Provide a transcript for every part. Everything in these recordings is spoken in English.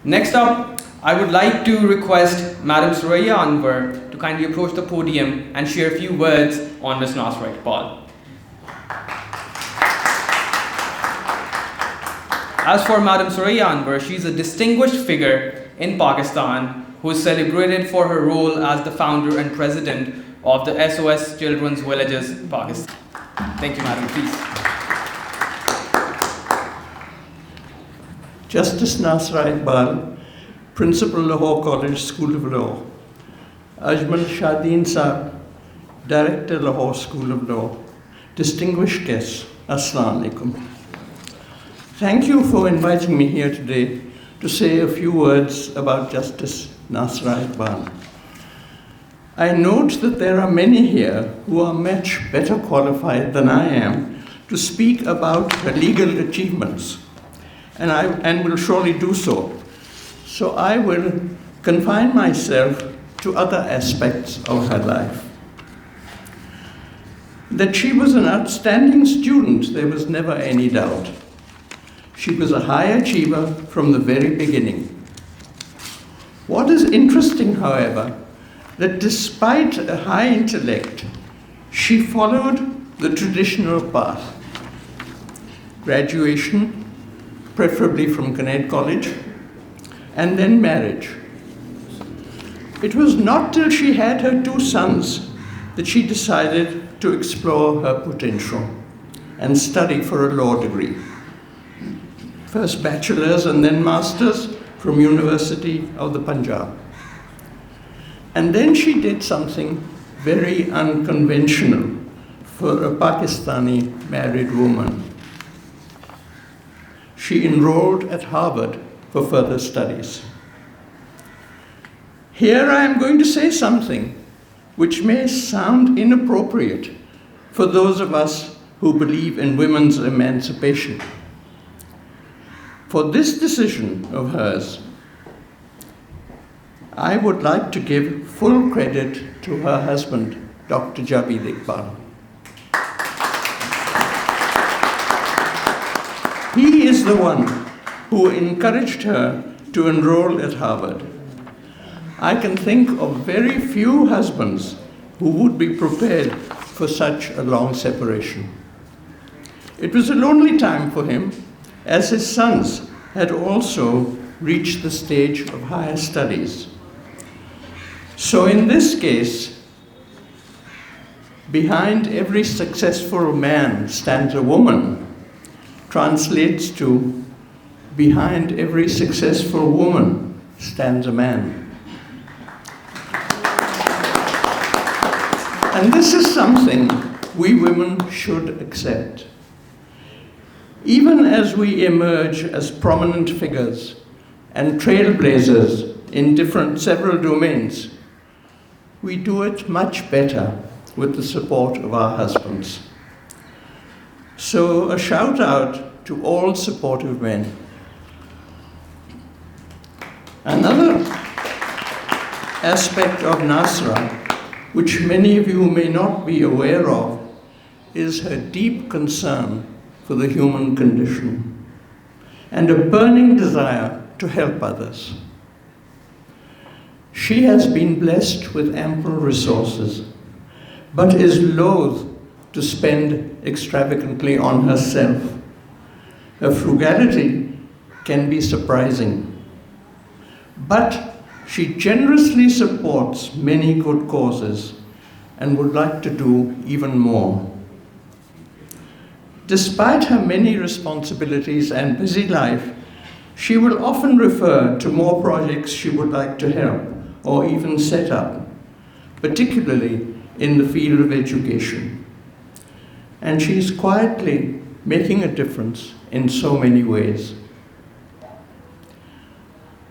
Next up, I would like to request Ma'm Souriya Anwar to kindly approach the podium and share a few words on Ms. Nasira Iqbal. As for Ma'm Souriya Anwar, she is a distinguished figure in Pakistan who is celebrated for her role as the founder and president of the SOS Children's Villages, Pakistan. Thank you, Madam, please. Justice Nasira Iqbal, Principal Lahore College School of Law. Ajmal Shadeen Saab, Director Lahore School of Law. Distinguished guests, Assalamu alaikum. Thank you for inviting me here today to say a few words about Justice Nasira Iqbal. I note that there are many here who are much better qualified than I am to speak about her legal achievements, and will surely do so. So I will confine myself to other aspects of her life. That she was an outstanding student, there was never any doubt. She was a high achiever from the very beginning. What is interesting, however, that despite a high intellect, she followed the traditional path. Graduation, preferably from Connect College, and then marriage. It was not till she had her 2 sons that she decided to explore her potential and study for a law degree. First bachelor's and then master's from University of the Punjab. And then she did something very unconventional for a Pakistani married woman. She enrolled at Harvard for further studies. Here I am going to say something which may sound inappropriate for those of us who believe in women's emancipation. For this decision of hers, I would like to give full credit to her husband, Dr. Javeed Iqbal. He is the one who encouraged her to enroll at Harvard. I can think of very few husbands who would be prepared for such a long separation. It was a lonely time for him, as his sons had also reached the stage of higher studies. So in this case, behind every successful man stands a woman, translates to behind every successful woman stands a man. And this is something we women should accept. Even as we emerge as prominent figures and trailblazers in several domains, we do it much better with the support of our husbands. So a shout out to all supportive men. Another aspect of Nasira, which many of you may not be aware of, is her deep concern for the human condition and a burning desire to help others. She has been blessed with ample resources, but is loath to spend extravagantly on herself. Her frugality can be surprising, but she generously supports many good causes and would like to do even more. Despite her many responsibilities and busy life, she will often refer to more projects she would like to help or even set up, particularly in the field of education. And she is quietly making a difference in so many ways.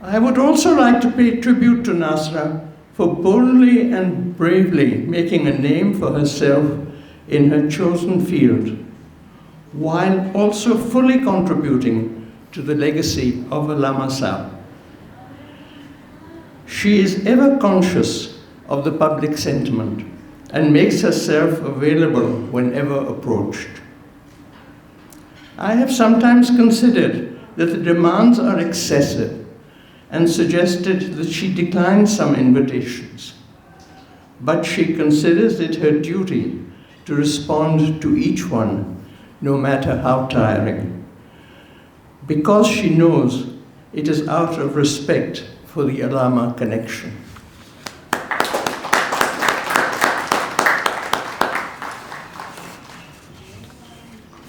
I would also like to pay tribute to Nasira for boldly and bravely making a name for herself in her chosen field, while also fully contributing to the legacy of Allama Saab. She is ever conscious of the public sentiment and makes herself available whenever approached. I have sometimes considered that the demands are excessive and suggested that she decline some invitations, but she considers it her duty to respond to each one, no matter how tiring, because she knows it is out of respect for the Alama connection.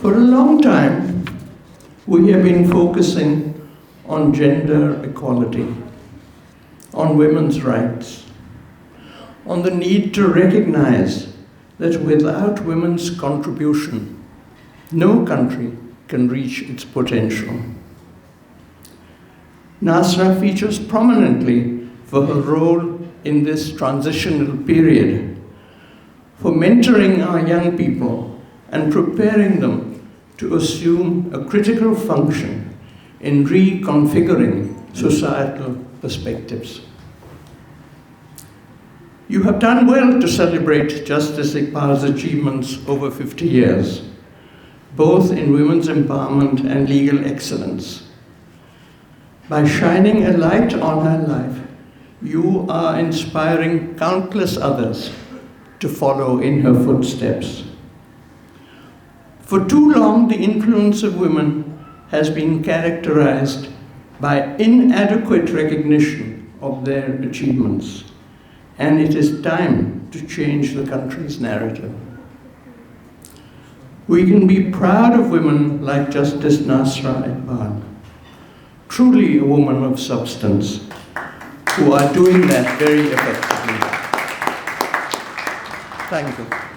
For a long time, we have been focusing on gender equality, on women's rights, on the need to recognize that without women's contribution, no country can reach its potential. Nasra features prominently for her role in this transitional period, for mentoring our young people and preparing them to assume a critical function in reconfiguring societal perspectives. You have done well to celebrate Justice Iqbal's achievements over 50 years, both in women's empowerment and legal excellence. By shining a light on her life, you are inspiring countless others to follow in her footsteps. For too long, the influence of women has been characterized by inadequate recognition of their achievements, and it is time to change the country's narrative. We can be proud of women like Justice Nasira Iqbal, truly a woman of substance, who are doing that very effectively. Thank you.